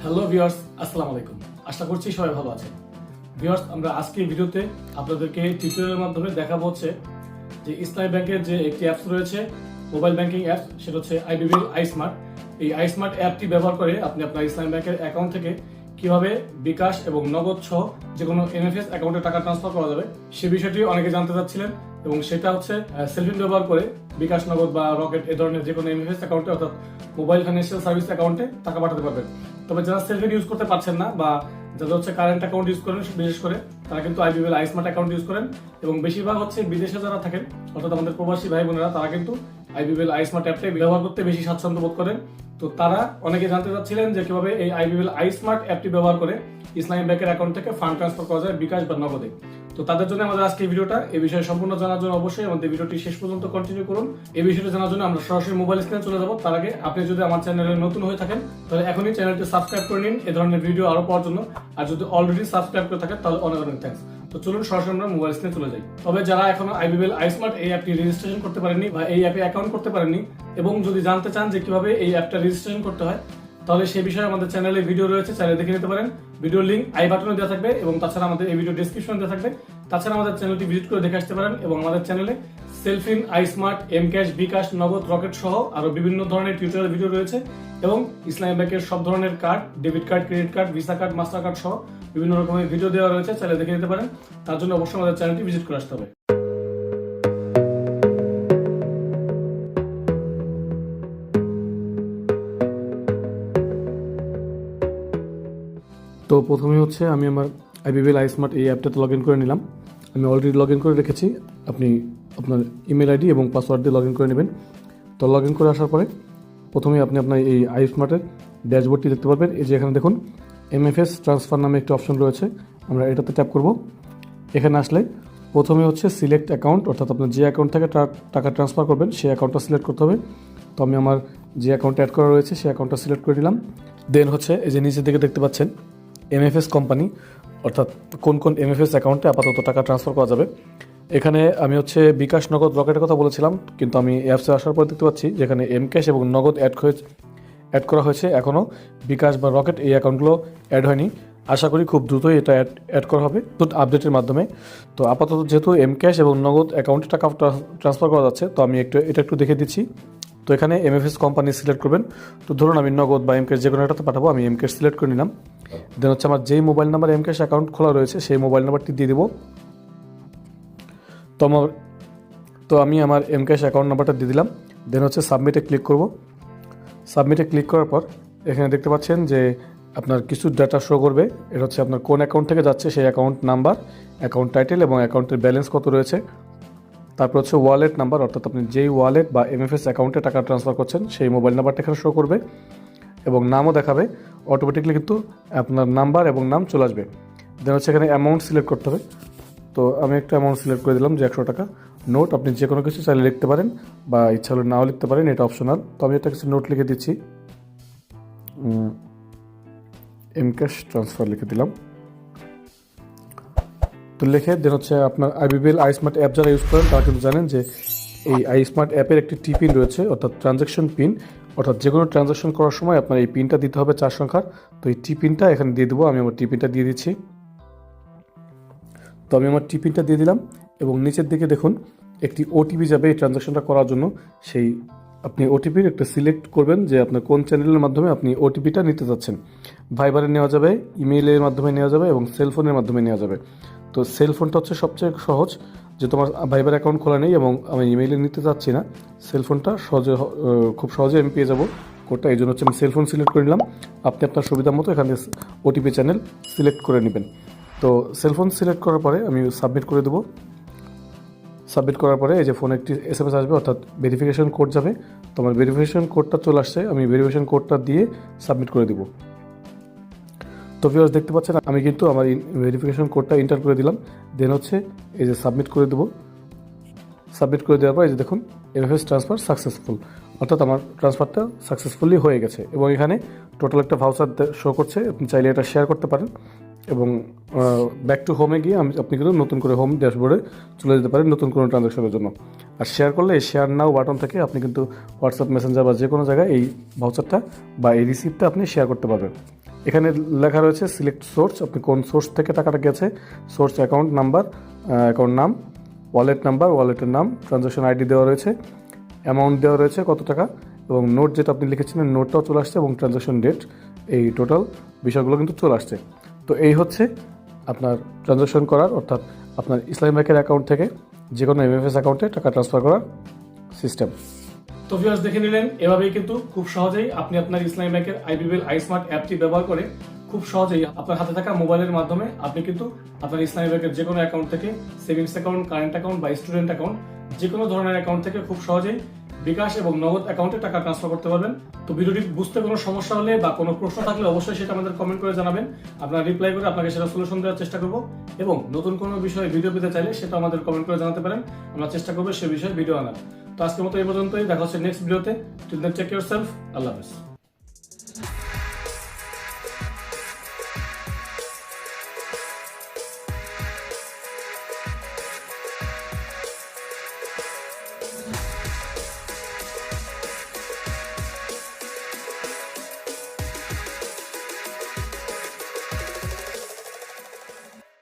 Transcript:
Hello viewers, আসসালামু আলাইকুম। আশা করছি সবাই ভালো আছেন। ভিউয়ার্স, আমরা আজকের ভিডিওতে আপনাদেরকে টিউটোরিয়ালের মাধ্যমে দেখাবো যে ইসলামী ব্যাংকের যে একটি অ্যাপস রয়েছে, মোবাইল ব্যাংকিং অ্যাপস, সেটা হচ্ছে আইবিবিএল আইস্মার্ট। এই আইস্মার্ট অ্যাপটি ব্যবহার করে আপনি আপনার ইসলামী ব্যাংকের অ্যাকাউন্ট থেকে কিভাবে বিকাশ এবং নগদ সহ যে কোনো এমএফএস অ্যাকাউন্টে টাকা ট্রান্সফার করা যাবে সে বিষয়টি অনেকে জানতে চাচ্ছিলেন, এবং সেটা হচ্ছে সেলফিন ব্যবহার করে বিকাশ, নগদ বা রকেট এ ধরনের যে কোনো এমএফএস অ্যাকাউন্টে অর্থাৎ মোবাইল ফাইন্যান্সিয়াল সার্ভিস অ্যাকাউন্টে টাকা পাঠাতে পারবেন। তবে যারা সেলফিন ইউজ করতে পারছেন না বা যারা হচ্ছে কারেন্ট অ্যাকাউন্ট ইউজ করেন, বিশেষ করে তারা কিন্তু আইবিবিএল আইস্মার্ট অ্যাকাউন্ট ইউজ করেন, এবং বেশিরভাগ হচ্ছে বিদেশে যারা থাকেন অর্থাৎ আমাদের প্রবাসী ভাই বোনেরা তারা কিন্তু আইবিবিএল আইস্মার্ট অ্যাপটাই ব্যবহার করতে বেশি স্বাচ্ছন্দ্য বোধ করেন। তো তারা অনেকে জানতে চাচ্ছিলেন যে কিভাবে এই আইবিবিএল আইস্মার্ট অ্যাপটি ব্যবহার করে ইসলামী ব্যাংকের অ্যাকাউন্ট থেকে ফান্ড ট্রান্সফার করা যায় বিকাশ বা নগদে। তো তাদের জন্য আমাদের আজকে এই ভিডিওটা। এই বিষয়ে সম্পূর্ণ জানার জন্য অবশ্যই আমাদের ভিডিওটি শেষ পর্যন্ত কন্টিনিউ করুন। এই বিষয়টা জানার জন্য আমরা সরাসরি মোবাইল স্ক্রিনে চলে যাব। তার আগে আপনি যদি আমার চ্যানেলে নতুন হয়ে থাকেন তাহলে এখনই চ্যানেলটি সাবস্ক্রাইব করে নিন এই ধরনের ভিডিও আরো পাওয়ার জন্য। আর যদি অলরেডি সাবস্ক্রাইব করে থাকেন তাহলে অনেক অনেক থ্যাঙ্কস। তো চলুন সরাসরি আমরা মোবাইল স্ক্রিনে চলে যাই। তবে যারা এখনো আইবিবিএল আইস্মার্ট এই অ্যাপটি রেজিস্ট্রেশন করতে পারেননি বা এই অ্যাপে অ্যাকাউন্ট করতে পারেননি, এবং যদি জানতে চান যে কিভাবে এই অ্যাপটা রেজিস্ট্রেশন করতে হয়, তাহলে সেই বিষয়ে আমাদের চ্যানেলে ভিডিও রয়েছে, চ্যানেলে দেখে নিতে পারেন। ভিডিওর লিঙ্ক আই বাটনে দেওয়া থাকবে, এবং তাছাড়া আমাদের এই ভিডিও ডেসক্রিপশনে দেওয়া থাকবে। তাছাড়া আমাদের চ্যানেলটি ভিজিট করে দেখে আসতে পারেন, এবং আমাদের চ্যানেলে সেলফিন, আইস্মার্ট, এম ক্যাশ, বিকাশ, নগদ, রকেট সহ আরো বিভিন্ন ধরনের টিউটোরিয়াল ভিডিও রয়েছে, এবং ইসলামী ব্যাংকের সব ধরনের card, debit card, credit card, visa card, master card সহ বিভিন্ন রকমের ভিডিও দেওয়া রয়েছে, চ্যানেলে দেখে নিতে পারেন। তার জন্য অবশ্যই আমাদের চ্যানেলটি ভিজিট করে আসতে হবে। তো প্রথমে হচ্ছে আমি আমার আইবিবিএল আইস্মার্ট এই অ্যাপটাতে লগ ইন করে নিলাম। আমি অলরেডি লগ ইন করে রেখেছি। আপনি আপনার ইমেল আইডি এবং পাসওয়ার্ড দিয়ে লগ ইন করে নেবেন। তো লগ ইন করে আসার পরে প্রথমে আপনি আপনার এই আইস্মার্টের ড্যাশবোর্ডটি দেখতে পারবেন। এই যে এখানে দেখুন এমএফএস ট্রান্সফার নামে একটি অপশন রয়েছে, আমরা এটাতে ট্যাপ করব। এখানে আসলে প্রথমে হচ্ছে সিলেক্ট অ্যাকাউন্ট, অর্থাৎ আপনার যে অ্যাকাউন্ট থেকে টাকা ট্রান্সফার করবেন সেই অ্যাকাউন্টটা সিলেক্ট করতে হবে। তো আমি আমার যে অ্যাকাউন্ট অ্যাড করা রয়েছে সেই অ্যাকাউন্টটা সিলেক্ট করে দিলাম। দেন হচ্ছে এই যে নিচের দিকে দেখতে পাচ্ছেন এমএফএস কোম্পানি, অর্থাৎ কোন কোন এমএফএস অ্যাকাউন্টে আপাতত টাকা ট্রান্সফার করা যাবে। এখানে আমি হচ্ছে বিকাশ, নগদ, রকেটের কথা বলেছিলাম, কিন্তু আমি অ্যাপসে আসার পর দেখতে পাচ্ছি যেখানে এম ক্যাশ এবং নগদ অ্যাড করা হয়েছে, এখনও বিকাশ বা রকেট এই অ্যাকাউন্টগুলো অ্যাড হয়নি। আশা করি খুব দ্রুতই এটা অ্যাড করা হবে আপডেটের মাধ্যমে। তো আপাতত যেহেতু এম ক্যাশ এবং নগদ অ্যাকাউন্টে টাকা ট্রান্সফার করা যাচ্ছে, তো আমি এটা একটু দেখে দিচ্ছি। তো এখানে এমএফএস কোম্পানি সিলেক্ট করবেন। তো ধরুন আমি নগদ বা এম ক্যাশ যে কোনো একটাতে পাঠাবো, আমি এম ক্যাশ সিলেক্ট করে নিলাম। দেন হচ্ছে আমার যেই mobile number M cash account খোলা রয়েছে সেই মোবাইল নাম্বারটি দিয়ে দেবো। তো আমি আমার এম ক্যাশ অ্যাকাউন্ট নাম্বারটা দিয়ে দিলাম। দেন হচ্ছে সাবমিটে ক্লিক করব। সাবমিটে ক্লিক করার পর এখানে দেখতে পাচ্ছেন যে আপনার কিছু ডাটা শো করবে। এটা হচ্ছে আপনার কোন অ্যাকাউন্ট থেকে যাচ্ছে সেই অ্যাকাউন্ট নাম্বার, অ্যাকাউন্ট টাইটেল এবং অ্যাকাউন্টের ব্যালেন্স কত রয়েছে। তারপর হচ্ছে ওয়ালেট নাম্বার, অর্থাৎ আপনি যেই ওয়ালেট বা এমএফএস অ্যাকাউন্টে টাকা ট্রান্সফার করছেন সেই মোবাইল নাম্বারটা এখানে শো করবে, এবং নামও দেখাবে। অটোমেটিকলি কিন্তু আপনার নাম্বার এবং নাম চলে আসবে। দেন হচ্ছে এখানে অ্যামাউন্ট সিলেক্ট করতে হবে। তো আমি একটা অ্যামাউন্ট সিলেক্ট করে দিলাম যে 100 টাকা। নোট আপনি যে কোনো কিছু চাইলে লিখতে পারেন বা ইচ্ছা হলে নাও লিখতে পারেন, এটা অপশনাল। তো আমি একটা কিছু নোট লিখে দিচ্ছি, এম ক্যাশ ট্রান্সফার লিখে দিলাম। তো লিখে দেন হচ্ছে আপনার আইবিবিএল আইস্মার্ট অ্যাপ যারা ইউজ করেন তারা কিন্তু জানেন যে এই আইস্মার্ট অ্যাপের একটি টি পিন রয়েছে, অর্থাৎ ট্রানজ্যাকশন পিন, অর্থাৎ যে কোনো ট্রানজ্যাকশন করার সময় আপনার এই পিনটা দিতে হবে 4 সংখ্যার। তো এই টি পিনটা এখানে দিয়ে দেবো। আমি আমার টি পিনটা দিয়ে দিচ্ছি। তো আমি আমার টি পিনটা দিয়ে দিলাম, এবং নিচের দিকে দেখুন একটি ওটিপি যাবে এই ট্রানজ্যাকশনটা করার জন্য। সেই আপনি ওটিপির একটা সিলেক্ট করবেন যে আপনার কোন চ্যানেলের মাধ্যমে আপনি ওটিপিটা নিতে চাচ্ছেন। ভাইবারে নেওয়া যাবে, ইমেইলের মাধ্যমে নেওয়া যাবে, এবং সেলফোনের মাধ্যমে নেওয়া যাবে। তো সেলফোনটা হচ্ছে সবচেয়ে সহজ, যে তোমার ভাইবার অ্যাকাউন্ট খোলা নেই এবং আমি ইমেইলে নিতে চাচ্ছি না, সেলফোনটা খুব সহজে আমি পেয়ে যাবো কোডটা। এই জন্য হচ্ছে আমি সেলফোন সিলেক্ট করে নিলাম। আপনি আপনার সুবিধা মতো এখানে ওটিপি চ্যানেল সিলেক্ট করে নেবেন। তো সেলফোন সিলেক্ট করার পরে আমি সাবমিট করে দেবো। সাবমিট করার পরে এই যে ফোনে একটি এসএমএস আসবে, অর্থাৎ ভেরিফিকেশন কোড যাবে। তো আমার ভেরিফিকেশন কোডটা চলে আসছে, আমি ভেরিফিকেশন কোডটা দিয়ে সাবমিট করে দেবো। তো ভিউয়ার্স দেখতে পাচ্ছেন আমি কিন্তু আমার ভেরিফিকেশন কোডটা এন্টার করে দিলাম। দেন হচ্ছে এই যে সাবমিট করে দেবো। সাবমিট করে দেওয়ার পর এই যে দেখুন এমএফএস ট্রান্সফার সাকসেসফুল, অর্থাৎ আমার ট্রান্সফারটা সাকসেসফুলি হয়ে গেছে। এবং এখানে টোটাল একটা ভাউচার শো করছে, আপনি চাইলে এটা শেয়ার করতে পারেন। এবং ব্যাক টু হোমে গিয়ে আপনি কিন্তু নতুন করে হোম ড্যাশবোর্ডে চলে যেতে পারেন নতুন কোনো ট্রানজাকশনের জন্য। আর শেয়ার করলে এই শেয়ার নাও বাটন থেকে আপনি কিন্তু হোয়াটসঅ্যাপ, মেসেঞ্জার বা যে কোনো জায়গায় এই ভাউচারটা বা এই রিসিপ্টটা আপনি শেয়ার করতে পারবেন। এখানে লেখা রয়েছে সিলেক্ট সোর্স, আপনি কোন সোর্স থেকে টাকাটা গেছে, সোর্স অ্যাকাউন্ট নাম্বার, অ্যাকাউন্ট নাম, ওয়ালেট নাম্বার, ওয়ালেটের নাম, ট্রানজাকশন আইডি দেওয়া রয়েছে, অ্যামাউন্ট দেওয়া রয়েছে কত টাকা, এবং নোট যেটা আপনি লিখেছিলেন নোটটাও চলে আসছে, এবং ট্রানজাকশন ডেট, এই টোটাল বিষয়গুলো কিন্তু চলে আসছে। তো এই হচ্ছে আপনার ট্রানজাকশন করার, অর্থাৎ আপনার ইসলামী ব্যাংকের অ্যাকাউন্ট থেকে যে কোনো এমএফএস অ্যাকাউন্টে টাকা ট্রান্সফার করার সিস্টেম। তো ভিউয়ার্স দেখে নিলেন, এভাবেই কিন্তু খুব সহজেই আপনি আপনার ইসলামী ব্যাংকের আইবিএল আইস্মার্ট অ্যাপটি ব্যবহার করে খুব সহজেই আপনার হাতে থাকা মোবাইলের মাধ্যমে আপনি কিন্তু আপনার ইসলামী ব্যাংকের যে কোনো অ্যাকাউন্ট থেকে, সেভিংস অ্যাকাউন্ট, কারেন্ট অ্যাকাউন্ট বা স্টুডেন্ট অ্যাকাউন্ট, যে কোনো ধরনের অ্যাকাউন্ট থেকে খুব সহজেই বিকাশ এবং নগদ অ্যাকাউন্টে টাকা ট্রান্সফার করতে পারবেন। তো ভিডিওটি বুঝতে কোনো সমস্যা হলে বা কোনো প্রশ্ন থাকলে অবশ্যই সেটা আমাদের কমেন্ট করে জানাবেন, আপনারা রিপ্লাই করে আপনাকে সেটা সলিউশন দেওয়ার চেষ্টা করব। এবং নতুন কোনো বিষয়ে ভিডিও পেতে চাইলে সেটা আমাদের কমেন্ট করে জানাতে পারেন, আমরা চেষ্টা করবো সে বিষয়ে ভিডিও আনার। তো আজকের মতো এই পর্যন্তই, দেখা হচ্ছে নেক্সট ভিডিওতে। Till then take care self, আল্লাহ হাফেজ।